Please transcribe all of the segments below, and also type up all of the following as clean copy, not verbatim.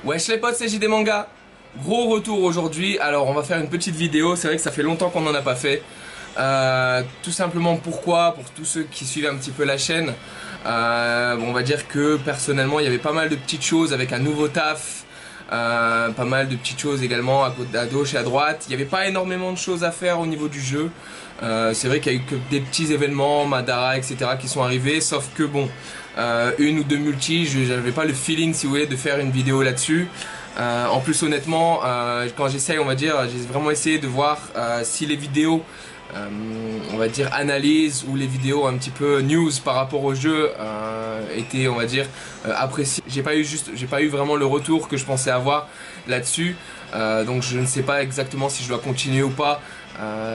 Wesh les potes, c'est JD Manga. Gros retour aujourd'hui. Alors on va faire une petite vidéo. C'est vrai que ça fait longtemps qu'on n'en a pas fait. Tout simplement pourquoi, pour tous ceux qui suivent un petit peu la chaîne, on va dire que personnellement il y avait pas mal de petites choses avec un nouveau taf, pas mal de petites choses également à gauche et à droite. Il n'y avait pas énormément de choses à faire au niveau du jeu. C'est vrai qu'il y a eu que des petits événements, Madara, etc. qui sont arrivés, sauf que bon, une ou deux multis, j'avais pas le feeling, si vous voulez, de faire une vidéo là-dessus. En plus honnêtement, quand j'essaye, on va dire, j'ai vraiment essayé de voir si les vidéos, on va dire analyse, ou les vidéos un petit peu news par rapport au jeu étaient, on va dire, appréciées. J'ai pas eu vraiment le retour que je pensais avoir là-dessus. Donc je ne sais pas exactement si je dois continuer ou pas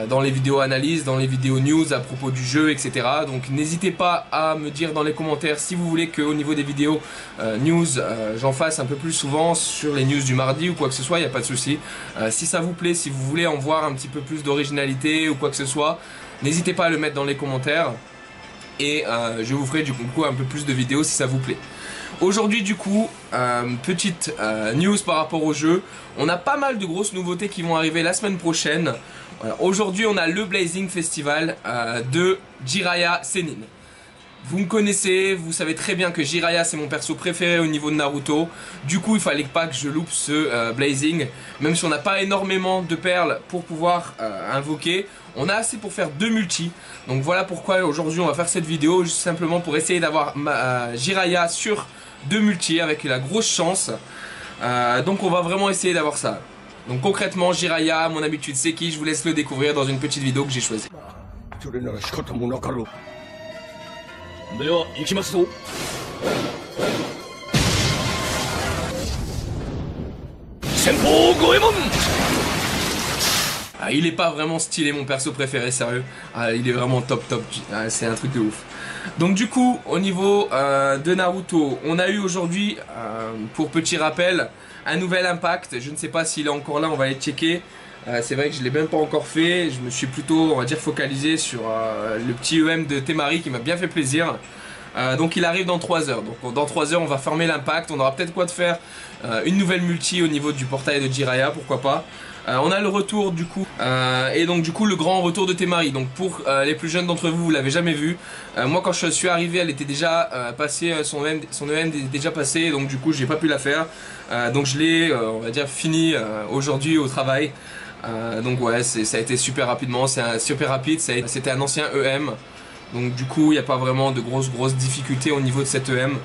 dans les vidéos analyses, dans les vidéos news à propos du jeu, etc. Donc n'hésitez pas à me dire dans les commentaires si vous voulez qu'au niveau des vidéos news, j'en fasse un peu plus souvent sur les news du mardi ou quoi que ce soit, il n'y a pas de souci. Si ça vous plaît, si vous voulez en voir un petit peu plus d'originalité ou quoi que ce soit, n'hésitez pas à le mettre dans les commentaires et je vous ferai du coup un peu plus de vidéos si ça vous plaît. Aujourd'hui du coup, petite news par rapport au jeu. On a pas mal de grosses nouveautés qui vont arriver la semaine prochaine. Aujourd'hui on a le Blazing Festival de Jiraiya Sennin. Vous me connaissez, vous savez très bien que Jiraiya c'est mon perso préféré au niveau de Naruto. Du coup il fallait pas que je loupe ce Blazing. Même si on n'a pas énormément de perles pour pouvoir invoquer, on a assez pour faire 2 multis. Donc voilà pourquoi aujourd'hui on va faire cette vidéo, juste simplement pour essayer d'avoir Jiraiya sur 2 multis avec la grosse chance. Donc on va vraiment essayer d'avoir ça. Donc concrètement Jiraiya, mon habitude c'est qui, je vous laisse le découvrir dans une petite vidéo que j'ai choisie. Ah, il est pas vraiment stylé mon perso préféré, sérieux. Ah, il est vraiment top. Ah, c'est un truc de ouf. Donc du coup au niveau de Naruto, on a eu aujourd'hui pour petit rappel un nouvel impact. Je ne sais pas s'il est encore là, on va aller checker. C'est vrai que je l'ai même pas encore fait. Je me suis plutôt, on va dire, focalisé sur le petit EM de Temari qui m'a bien fait plaisir. Donc il arrive dans 3 heures. Donc dans 3 heures on va fermer l'impact. On aura peut-être quoi de faire une nouvelle multi au niveau du portail de Jiraiya, pourquoi pas. On a le retour du coup et donc du coup le grand retour de Temari. Donc pour les plus jeunes d'entre vous, vous l'avez jamais vu. Moi quand je suis arrivé elle était déjà passée, son EM est déjà passé. Donc du coup j'ai pas pu la faire. Donc je l'ai on va dire fini aujourd'hui au travail. Donc ouais ça a été super rapidement, c'est super rapide, c'était un ancien EM. Donc du coup il n'y a pas vraiment de grosses difficultés au niveau de cet EM.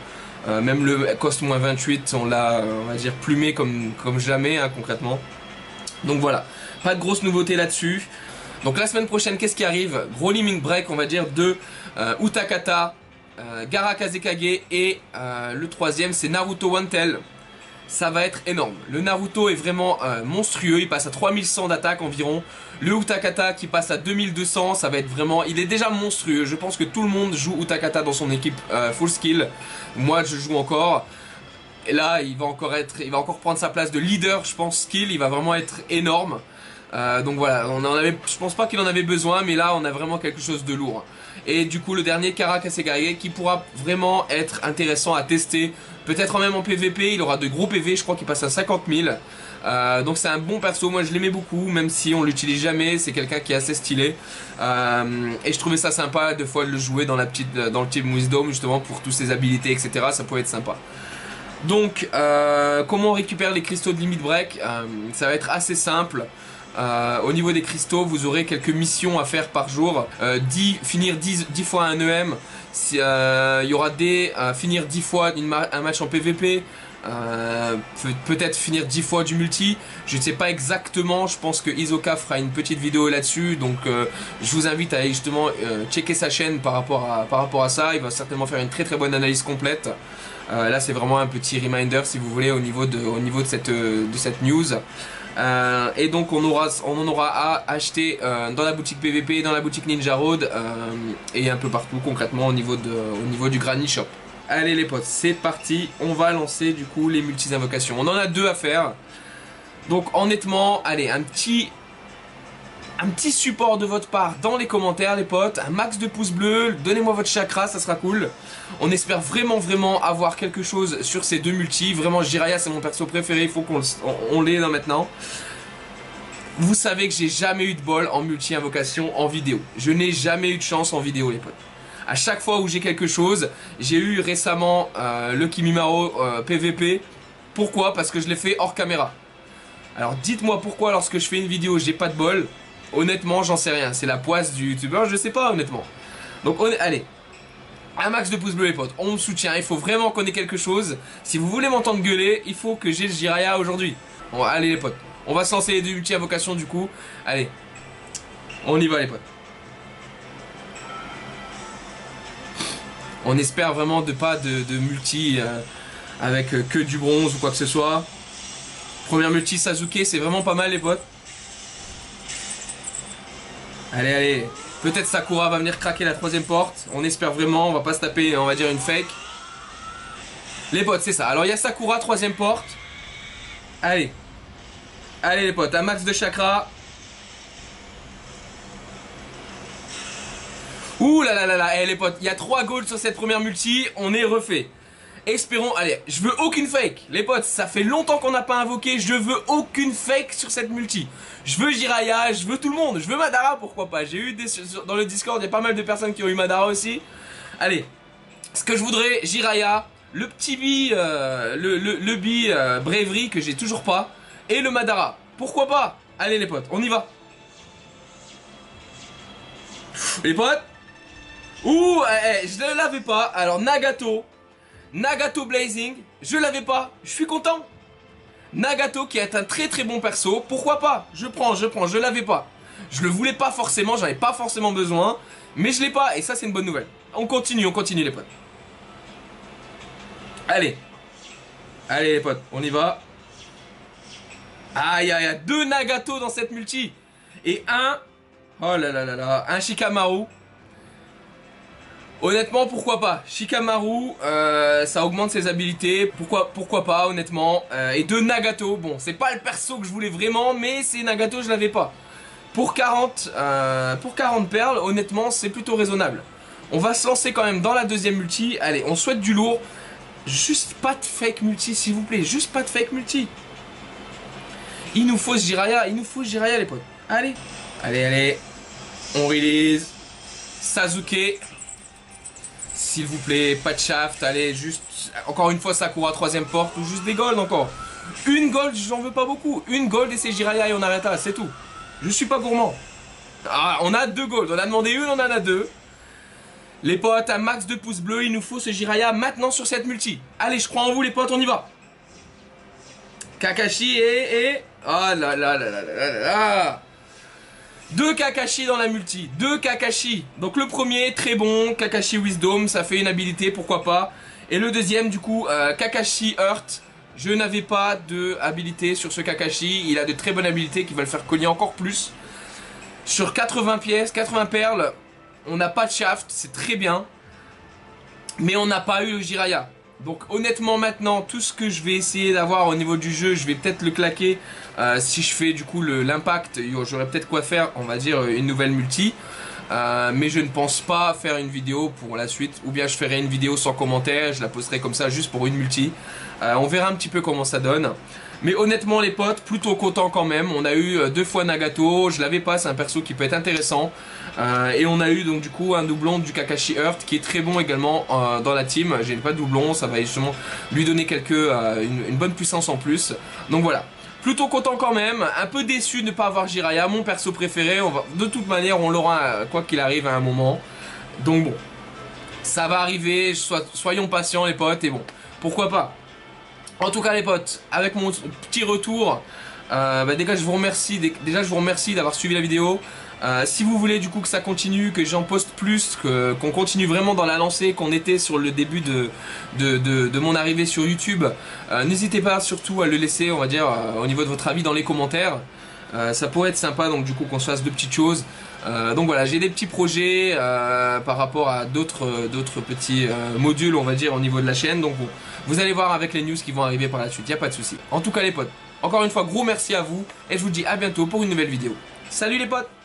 Même le cost-28 on l'a on va dire plumé comme jamais hein, concrètement. Donc voilà, pas de grosses nouveautés là-dessus. Donc la semaine prochaine qu'est-ce qui arrive? Gros limit break on va dire de Utakata, Gaara Kazekage et le troisième c'est Naruto One Tail. Ça va être énorme. Le Naruto est vraiment monstrueux, il passe à 3100 d'attaque environ. Le Utakata qui passe à 2200, ça va être vraiment... Il est déjà monstrueux, je pense que tout le monde joue Utakata dans son équipe full skill. Moi je joue encore. Et là il va encore prendre sa place de leader, je pense, skill, il va vraiment être énorme. Donc voilà, je pense pas qu'il en avait besoin, mais là on a vraiment quelque chose de lourd. Et du coup le dernier Gaara Kazekage qui pourra vraiment être intéressant à tester. Peut-être même en PVP, il aura de gros PV, je crois qu'il passe à 50 000. Donc c'est un bon perso, moi je l'aimais beaucoup, même si on l'utilise jamais, c'est quelqu'un qui est assez stylé. Et je trouvais ça sympa de fois de le jouer dans le Team Wisdom justement pour toutes ses habilités, etc. Ça pouvait être sympa. Donc comment on récupère les cristaux de Limit Break? Ça va être assez simple. Au niveau des cristaux, vous aurez quelques missions à faire par jour. Finir 10 fois un EM. Il y aura finir 10 fois un match en PVP. Peut-être finir 10 fois du multi. Je ne sais pas exactement. Je pense que Hisoka fera une petite vidéo là-dessus. Donc je vous invite à aller justement checker sa chaîne par rapport à ça. Il va certainement faire une très bonne analyse complète. Là c'est vraiment un petit reminder si vous voulez au niveau de cette news. Et donc on en aura à acheter dans la boutique PVP, dans la boutique Ninja Road et un peu partout concrètement au niveau du Granny Shop. Allez les potes, c'est parti, on va lancer du coup les multi-invocations. On en a 2 à faire. Donc honnêtement, allez, un petit un petit support de votre part dans les commentaires les potes, un max de pouces bleus, donnez-moi votre chakra, ça sera cool. On espère vraiment avoir quelque chose sur ces deux multis. Vraiment Jiraiya c'est mon perso préféré, il faut qu'on l'ait là maintenant. Vous savez que j'ai jamais eu de bol en multi-invocation en vidéo. Je n'ai jamais eu de chance en vidéo les potes. À chaque fois où j'ai quelque chose, j'ai eu récemment le Kimimaro PVP. Pourquoi? Parce que je l'ai fait hors caméra. Alors dites-moi pourquoi lorsque je fais une vidéo j'ai pas de bol. Honnêtement j'en sais rien, c'est la poisse du youtubeur, je sais pas honnêtement. Donc allez, un max de pouces bleus les potes, on me soutient, il faut vraiment qu'on ait quelque chose. Si vous voulez m'entendre gueuler, il faut que j'ai le Jiraiya aujourd'hui. Bon allez les potes. On va se lancer les deux multi-invocations du coup. Allez. On y va les potes. On espère vraiment de pas de multi avec que du bronze ou quoi que ce soit. Première multi Sasuke, c'est vraiment pas mal les potes. Allez, allez. Peut-être Sakura va venir craquer la troisième porte. On espère vraiment, on va pas se taper, on va dire une fake. Les potes, c'est ça. Alors il y a Sakura, troisième porte. Allez. Allez les potes, un max de chakra. Ouh là là là là, les potes, il y a 3 golds sur cette première multi, on est refait. Espérons, allez, je veux aucune fake. Les potes, ça fait longtemps qu'on n'a pas invoqué, je veux aucune fake sur cette multi. Je veux Jiraiya, je veux tout le monde, je veux Madara, pourquoi pas. J'ai eu dans le Discord, il y a pas mal de personnes qui ont eu Madara aussi. Allez, ce que je voudrais, Jiraiya, le petit bi, le bi Bravery que j'ai toujours pas. Et le Madara, pourquoi pas? Allez les potes, on y va. Les potes. Ouh, je ne l'avais pas. Alors Nagato Blazing, je l'avais pas. Je suis content. Nagato qui est un très bon perso, pourquoi pas? Je prends, je l'avais pas. Je le voulais pas forcément, j'en avais pas forcément besoin. Mais je l'ai pas, et ça c'est une bonne nouvelle. On continue les potes. Allez. Allez les potes, on y va. Aïe aïe aïe, 2 Nagato dans cette multi. Et un... Oh là là là là, un Shikamaru. Honnêtement, pourquoi pas? Shikamaru, ça augmente ses habilités. Pourquoi pas, honnêtement. Et 2 Nagato. Bon, c'est pas le perso que je voulais vraiment, mais c'est Nagato, je l'avais pas. Pour 40 perles, honnêtement, c'est plutôt raisonnable. On va se lancer quand même dans la deuxième multi. Allez, on souhaite du lourd. Juste pas de fake multi, s'il vous plaît. Juste pas de fake multi. Il nous faut ce Jiraiya, les potes. Allez, allez, allez. On release. Sasuke. S'il vous plaît, pas de shaft. Allez, juste. Encore une fois, Sakura, troisième porte. Ou juste des golds encore. Une gold, j'en veux pas beaucoup. Une gold et c'est Jiraiya et on arrête là, c'est tout. Je suis pas gourmand. Ah, on a 2 golds. On a demandé une, on en a 2. Les potes, un max de pouces bleus. Il nous faut ce Jiraiya maintenant sur cette multi. Allez, je crois en vous, les potes, on y va. Kakashi et... Oh là là là là là là là. 2 Kakashi dans la multi. 2 Kakashi. Donc le premier, très bon. Kakashi Wisdom, ça fait une habilité, pourquoi pas. Et le deuxième, du coup, Kakashi Earth. Je n'avais pas de habilité sur ce Kakashi. Il a de très bonnes habilités qui va le faire cogner encore plus. Sur 80 pièces, 80 perles, on n'a pas de shaft, c'est très bien. Mais on n'a pas eu le Jiraiya. Donc honnêtement maintenant, tout ce que je vais essayer d'avoir au niveau du jeu, je vais peut-être le claquer. Si je fais du coup l'impact, j'aurai peut-être quoi faire, on va dire une nouvelle multi. Mais je ne pense pas faire une vidéo pour la suite. Ou bien je ferai une vidéo sans commentaire, je la posterai comme ça juste pour une multi. On verra un petit peu comment ça donne. Mais honnêtement les potes, plutôt content quand même. On a eu 2 fois Nagato, je l'avais pas, c'est un perso qui peut être intéressant. Et on a eu donc du coup un doublon du Kakashi Earth qui est très bon également dans la team. J'ai pas de doublon, ça va justement lui donner une bonne puissance en plus. Donc voilà. Plutôt content quand même, un peu déçu de ne pas avoir Jiraiya, mon perso préféré. De toute manière on l'aura quoi qu'il arrive à un moment. Donc bon, ça va arriver, soyons patients les potes et bon, pourquoi pas. En tout cas les potes, avec mon petit retour, déjà je vous remercie d'avoir suivi la vidéo. Si vous voulez du coup que ça continue, que j'en poste plus, qu'on continue vraiment dans la lancée qu'on était sur le début de mon arrivée sur YouTube, n'hésitez pas surtout à le laisser, on va dire, au niveau de votre avis dans les commentaires. Ça pourrait être sympa donc du coup qu'on se fasse de petites choses. Donc voilà, j'ai des petits projets par rapport à d'autres petits modules on va dire au niveau de la chaîne. Donc bon, vous allez voir avec les news qui vont arriver par la suite, il n'y a pas de souci. En tout cas les potes, encore une fois gros merci à vous et je vous dis à bientôt pour une nouvelle vidéo. Salut les potes!